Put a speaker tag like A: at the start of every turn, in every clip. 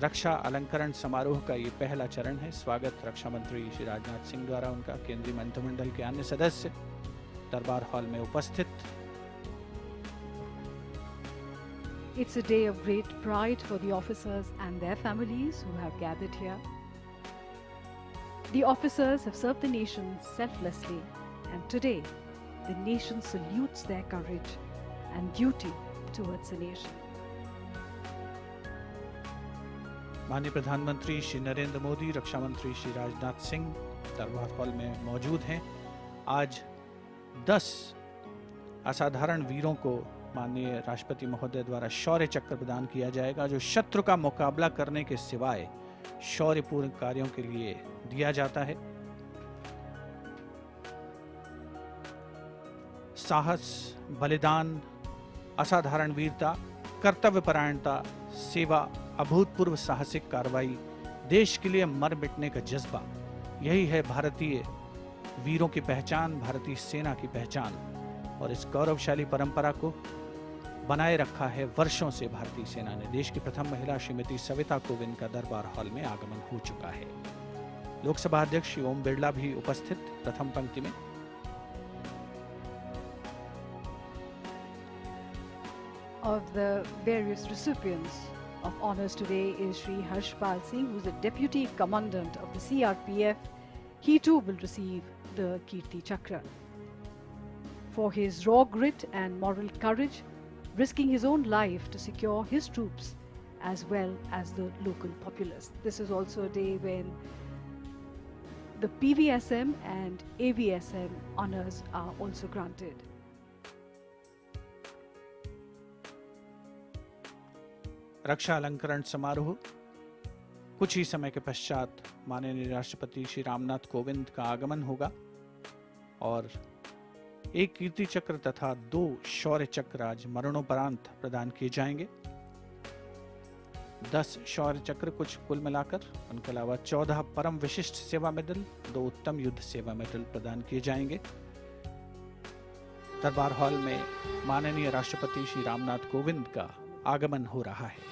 A: रक्षा अलंकरण समारोह का ये पहला चरण है। स्वागत रक्षा मंत्री श्री राजनाथ सिंह द्वारा उनका केंद्रीय मंत्रिमंडल के अन्य सदस्य दरबार हॉल में उपस्थित।
B: It's a day of great pride for the officers and their families who have gathered here. The officers have served the nation selflessly, and today the nation salutes their courage and duty towards the nation.
A: माननीय प्रधानमंत्री श्री नरेंद्र मोदी, रक्षा मंत्री Shri Rajnath Singh Darbar hall में मौजूद हैं। आज 10 असाधारण वीरों को माननीय राष्ट्रपति महोदय द्वारा शौर्य चक्र प्रदान किया जाएगा, जो शत्रु का मुकाबला करने के सिवाय शौर्यपूर्ण कार्यों के लिए दिया जाता है। साहस, बलिदान, असाधारण वीरता, कर्तव्यपरायणता, सेवा, अभूतपूर्व साहसिक कार्रवाई, देश के लिए मर मिटने का जज्बा, यही है भारतीय वीरों की पहचान, भारतीय सेना की पहचान। और इस गौरवशाली परंपरा को बनाए रखा है वर्षों से भारतीय सेना ने। देश की प्रथम महिला श्रीमती सविता कोविंद का दरबार हॉल में आगमन हो चुका है। लोकसभा अध्यक्ष श्री ओम बिरला भी उपस्थित प्रथम पंक्ति में।
B: Of the various recipients of honors today is Shri Harshpal Singh, who is the Deputy Commandant of the CRPF. He too will receive the Kirti Chakra for his raw grit and moral courage, risking his own life to secure his troops as well as the local populace. This is also a day when the PVSM and AVSM honors are also granted.
A: रक्षा अलंकरण समारोह कुछ ही समय के पश्चात माननीय राष्ट्रपति श्री रामनाथ कोविंद का आगमन होगा और एक कीर्ति चक्र तथा 2 शौर्य चक्र आज मरणोपरांत प्रदान किए जाएंगे। 10 शौर्य चक्र कुछ कुल मिलाकर, उनके अलावा 14 परम विशिष्ट सेवा मेडल, 2 उत्तम युद्ध सेवा मेडल प्रदान किए जाएंगे। दरबार हॉल में माननीय राष्ट्रपति श्री रामनाथ कोविंद का आगमन हो रहा है।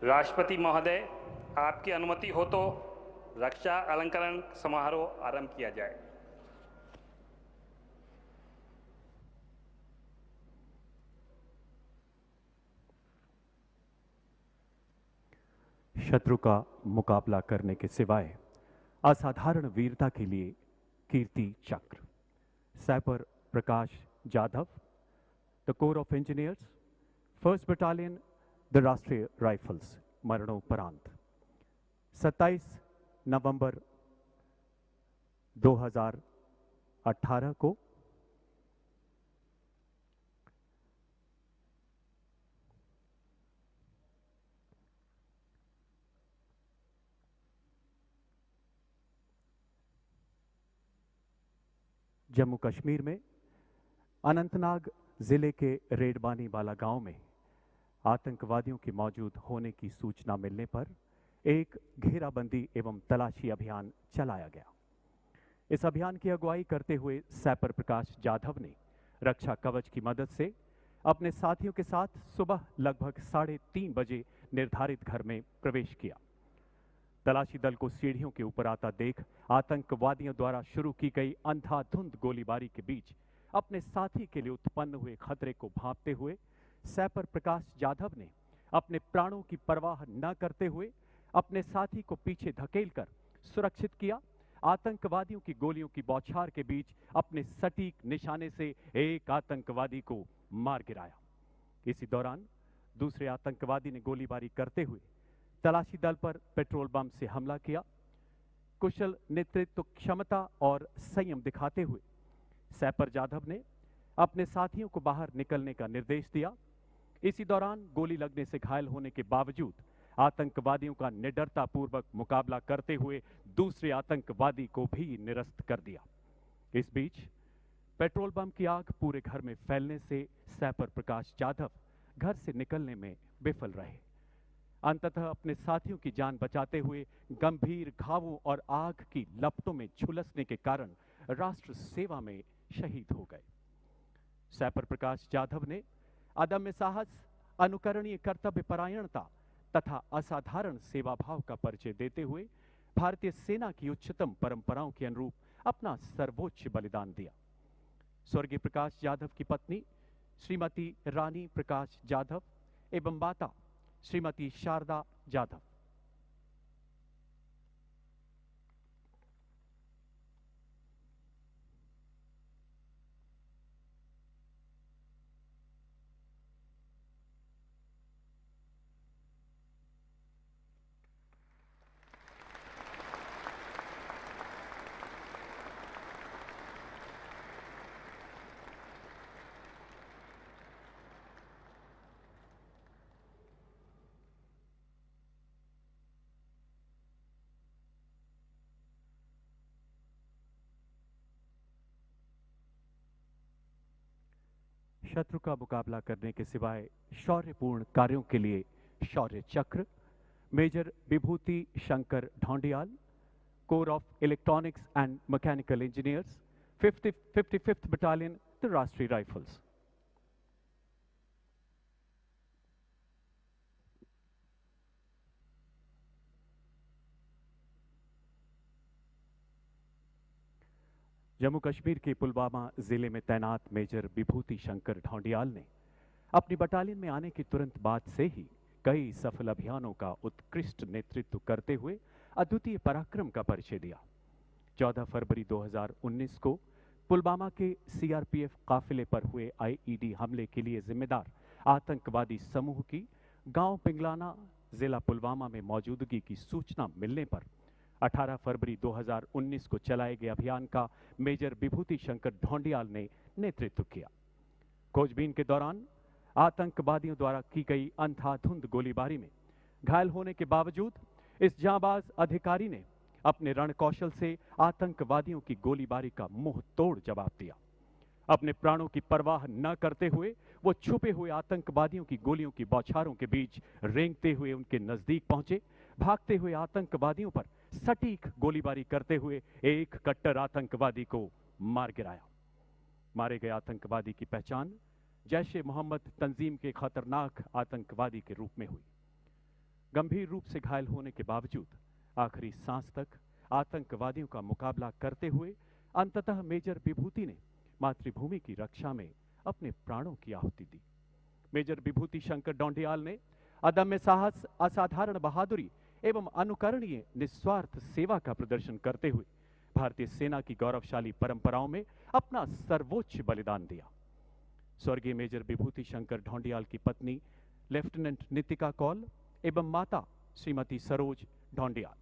C: राष्ट्रपति महोदय, आपकी अनुमति हो तो रक्षा अलंकरण समारोह आरंभ किया जाए।
D: शत्रु का मुकाबला करने के सिवाय असाधारण वीरता के लिए Kirti Chakra, sapper Prakash Jadhav, the corps of engineers, 1st battalion, the Rashtriya rifles, मरणोपरांत 27 नवंबर 2018 को जम्मू कश्मीर में अनंतनाग जिले के रेडबानी वाला गांव में आतंकवादियों के मौजूद होने की सूचना मिलने पर एक घेराबंदी एवं तलाशी अभियान चलाया गया। इस अभियान की अगुवाई करते हुए सैपर प्रकाश जाधव ने रक्षा कवच की मदद से अपने साथियों के साथ सुबह लगभग 3:30 बजे निर्धारित घर में प्रवेश किया। तलाशी दल को सीढ़ियों के ऊपर आता देख आतंकवादियों द्वारा शुरू की गई अंधाधुंध गोलीबारी के बीच अपने साथी के लिए उत्पन्न हुए खतरे को भांपते हुए सैपर प्रकाश जाधव ने अपने प्राणों की परवाह न करते हुए अपने साथी को पीछे धकेलकर सुरक्षित किया। आतंकवादियों की गोलियों की बौछार के बीच अपने सटीक निशाने से एक आतंकवादी को मार गिराया। इसी दौरान दूसरे आतंकवादी ने गोलीबारी करते हुए तलाशी दल पर पेट्रोल बम से हमला किया। कुशल नेतृत्व क्षमता और संयम दिखाते हुए सैपर जाधव ने अपने साथियों को बाहर निकलने का निर्देश दिया। इसी दौरान गोली लगने से घायल होने के बावजूद आतंकवादियों का निडरतापूर्वक मुकाबला करते हुए दूसरे आतंकवादी को भी निरस्त कर दिया। इस बीच पेट्रोल बम की आग पूरे घर में फैलने से सैपर प्रकाश जाधव घर से निकलने में विफल रहे। अंततः अपने साथियों की जान बचाते हुए गंभीर घावों और आग की लपटों में झुलसने के कारण राष्ट्र सेवा में शहीद हो गए। सैपर प्रकाश जाधव ने अदम्य साहस, अनुकरणीय कर्तव्य परायणता तथा असाधारण सेवा भाव का परिचय देते हुए भारतीय सेना की उच्चतम परंपराओं के अनुरूप अपना सर्वोच्च बलिदान दिया। स्वर्गीय प्रकाश जाधव की पत्नी श्रीमती रानी प्रकाश जाधव एवं माता श्रीमती शारदा जाधव। शत्रु का मुकाबला करने के सिवाय शौर्यपूर्ण कार्यों के लिए Shaurya Chakra major Vibhuti Shankar Dhoundiyal, corps of electronics and mechanical engineers, 55th battalion, the Rashtriya rifles. Jammu Kashmir के पुलवामा जिले में तैनात मेजर विभूति शंकर ढोंडियाल ने अपनी बटालियन में आने के तुरंत बाद से ही कई सफल अभियानों का उत्कृष्ट नेतृत्व करते हुए अद्वितीय पराक्रम का परिचय दिया। 14 फरवरी 2019 को पुलवामा के सीआरपीएफ काफिले पर हुए आईईडी हमले के लिए जिम्मेदार आतंकवादी समूह की गांव पिंगलाना, जिला पुलवामा में मौजूदगी की सूचना मिलने पर 18 फरवरी 2019 को चलाए गए अभियान का मेजर विभूति शंकर ढोंडियाल ने नेतृत्व किया। खोजबीन के दौरान आतंकवादियों द्वारा की गई अंधाधुंध गोलीबारी में घायल होने के बावजूद इस जांबाज अधिकारी ने अपने रणकौशल से आतंकवादियों की गोलीबारी का मुंह तोड़ जवाब दिया। अपने प्राणों की परवाह न करते हुए वो छुपे हुए आतंकवादियों की गोलियों की बौछारों के बीच रेंगते हुए उनके नजदीक पहुंचे। भागते हुए आतंकवादियों पर सटीक गोलीबारी करते हुए एक कट्टर आतंकवादी को मार गिराया। मारे गए आतंकवादी की पहचान जैश-ए मोहम्मद तंजीम के खतरनाक आतंकवादी के रूप में हुई। गंभीर रूप से घायल होने के बावजूद आखिरी सांस तक आतंकवादियों का मुकाबला करते हुए अंततः मेजर विभूति ने मातृभूमि की रक्षा में अपने प्राणों की आहुति दी। मेजर विभूति शंकर ढोंडियाल ने अदम्य साहस, असाधारण बहादुरी एवं अनुकरणीय निस्वार्थ सेवा का प्रदर्शन करते हुए भारतीय सेना की गौरवशाली परंपराओं में अपना सर्वोच्च बलिदान दिया। स्वर्गीय मेजर विभूति शंकर ढोंडियाल की पत्नी लेफ्टिनेंट नितिका कौल एवं माता श्रीमती सरोज ढोंडियाल।